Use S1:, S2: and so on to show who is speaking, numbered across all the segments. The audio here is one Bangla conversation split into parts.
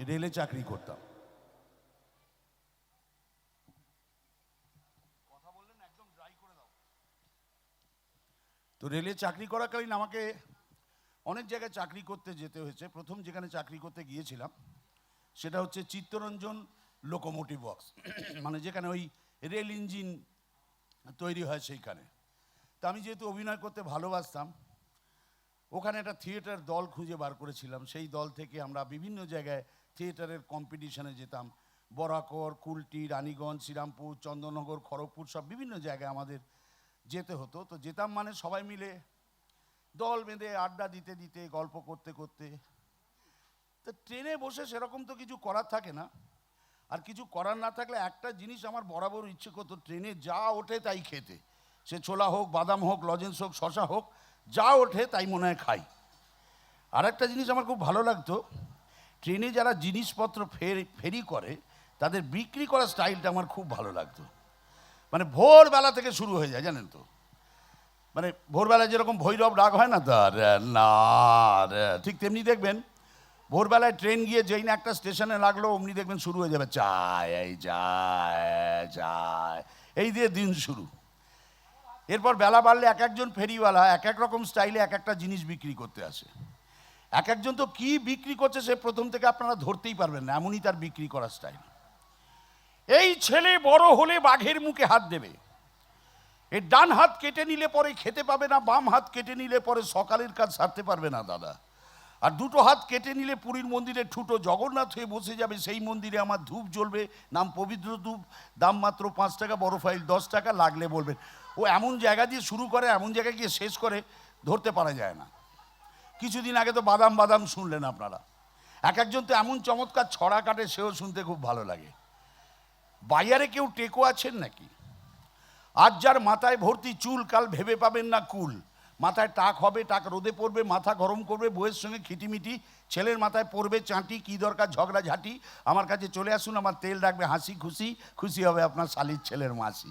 S1: রেলে চাকরি করতাম। তো রেলে চাকরি করাকালীন আমাকে অনেক জায়গায় চাকরি করতে যেতে হয়েছে। প্রথম যেখানে চাকরি করতে গিয়েছিলাম সেটা হচ্ছে চিত্তরঞ্জন লোকোমোটিভ ওয়ার্কস, মানে যেখানে ওই রেল ইঞ্জিন তৈরি হয় সেইখানে। তা আমি যেহেতু অভিনয় করতে ভালোবাসতাম, ওখানে একটা থিয়েটার দল খুঁজে বার করেছিলাম। সেই দল থেকে আমরা বিভিন্ন জায়গায় থিয়েটারের কম্পিটিশনে যেতাম। বরাকর, কুলটি, রানীগঞ্জ, শ্রীরামপুর, চন্দননগর, খড়গপুর, সব বিভিন্ন জায়গায় আমাদের যেতে হতো। তো যেতাম মানে সবাই মিলে দল বেঁধে আড্ডা দিতে দিতে গল্প করতে করতে। তো ট্রেনে বসে সেরকম তো কিছু করার থাকে না, আর কিছু করার না থাকলে একটা জিনিস আমার বরাবর ইচ্ছে করতো, ট্রেনে যা ওঠে তাই খেতে। সে ছোলা হোক, বাদাম হোক, লজেন্স হোক, শশা হোক, যা ওঠে তাই মনে হয় খাই। আর একটা জিনিস আমার খুব ভালো লাগতো, ট্রেনে যারা জিনিসপত্র ফেরি করে তাদের বিক্রি করার স্টাইলটা আমার খুব ভালো লাগতো। মানে ভোরবেলা থেকে শুরু হয়ে যায়, জানেন তো, মানে ভোরবেলায় যেরকম ভৈরব ডাক হয় না, তার না ঠিক তেমনি দেখবেন ভোরবেলায় ট্রেন গিয়ে যেই না একটা স্টেশনে লাগলো অমনি দেখবেন শুরু হয়ে যাবে চায় এই যায় যায়, এই দিয়ে দিন শুরু। এরপর বেলা বাড়লে এক একজন ফেরিওয়ালা এক এক রকম স্টাইলে এক একটা জিনিস বিক্রি করতে আসে। এক একজন তো কি বিক্রি করছে সে প্রথম থেকে আপনারা ধরতেই পারবেন না, এমনই তার বিক্রি করার স্টাইল। এই ছেলে বড় হলে বাঘের মুখে হাত দেবে, এই ডান হাত কেটে নিলে পরে খেতে পাবে না, বাম হাত কেটে নিলে পরে সকালের কাজ সারতে পারবে না দাদা, আর দুটো হাত কেটে নিলে পুরীর মন্দিরে ঠুটো জগন্নাথ হয়ে বসে যাবে, সেই মন্দিরে আমার ধূপ জ্বলবে, নাম পবিত্র ধূপ, দাম মাত্র 5 টাকা, বড় ফাইল 10 টাকা, লাগলে বলবেন। ও এমন জায়গা দিয়ে শুরু করে এমন জায়গায় গিয়ে শেষ করে ধরতে পারা যায় না। কিছুদিন আগে তো বাদাম বাদাম শুনলেন আপনারা। এক একজন তো এমন চমৎকার ছড়া কাটে, সেও শুনতে খুব ভালো লাগে। বাইরে কেউ টেকো আছেন নাকি? আজ যার মাথায় ভর্তি চুল, কাল ভেবে পাবেন না কুল। মাথায় টাক হবে, টাক রোদে পড়বে, মাথা গরম করবে, বউয়ের সঙ্গে খিটিমিটি, ছেলের মাথায় পড়বে চাঁটি, কি দরকার ঝগড়া ঝাঁটি। আমার কাছে চলে আসুন, আমার তেল রাখবে হাসি খুশি, খুশি হবে আপনার শালির ছেলের মাসি।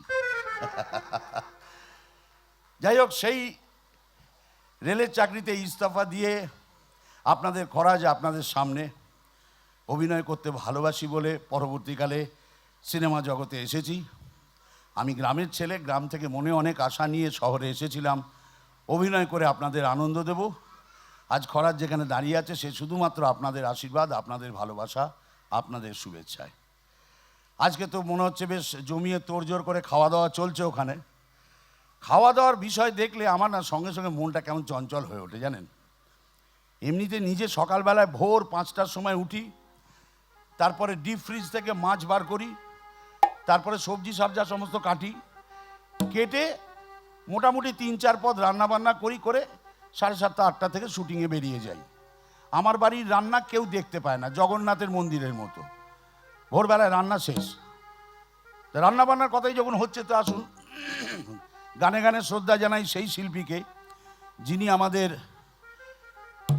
S1: যাই হোক, সেই রেলের চাকরিতে ইস্তফা দিয়ে আপনাদের খরাজ আপনাদের সামনে অভিনয় করতে ভালোবাসি বলে পরবর্তীকালে সিনেমা জগতে এসেছি। আমি গ্রামের ছেলে, গ্রাম থেকে মনে অনেক আশা নিয়ে শহরে এসেছিলাম অভিনয় করে আপনাদের আনন্দ দেব। আজ খরাজ যেখানে দাঁড়িয়ে আছে সে শুধুমাত্র আপনাদের আশীর্বাদ, আপনাদের ভালোবাসা, আপনাদের শুভেচ্ছায়। আজকে তো মনে হচ্ছে বেশ জমিয়ে তোড়জোড় করে খাওয়া দাওয়া চলছে ওখানে। খাওয়া দাওয়ার বিষয় দেখলে আমার না সঙ্গে সঙ্গে মনটা কেমন চঞ্চল হয়ে ওঠে জানেন। এমনিতে নিজে সকালবেলায় ভোর 5টার সময় উঠি, তারপরে ডিপ ফ্রিজ থেকে মাছ বার করি, তারপরে সবজি সাবজা সমস্ত কাটি, কেটে মোটামুটি 3-4 পদ রান্নাবান্না করে 7:30 8টা থেকে শুটিংয়ে বেরিয়ে যাই। আমার বাড়ির রান্না কেউ দেখতে পায় না, জগন্নাথের মন্দিরের মতো। ভোরবেলায় রান্না শেষ। রান্নাবান্নার কথাই যখন হচ্ছে তো আসুন গানে গানে শ্রদ্ধা জানাই সেই শিল্পীকে যিনি আমাদের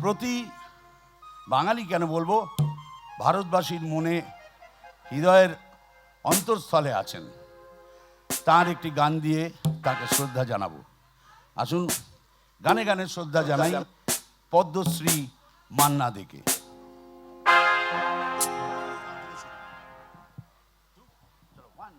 S1: প্রতি বাঙালি কেন বলবো, ভারতবাসীর মনে হৃদয়ের অন্তঃস্থলে আছেন। তার একটি গান দিয়ে তাকে শ্রদ্ধা জানাবো। আসুন গানে গানে শ্রদ্ধা জানাই পদ্মশ্রী মান্না দেকে।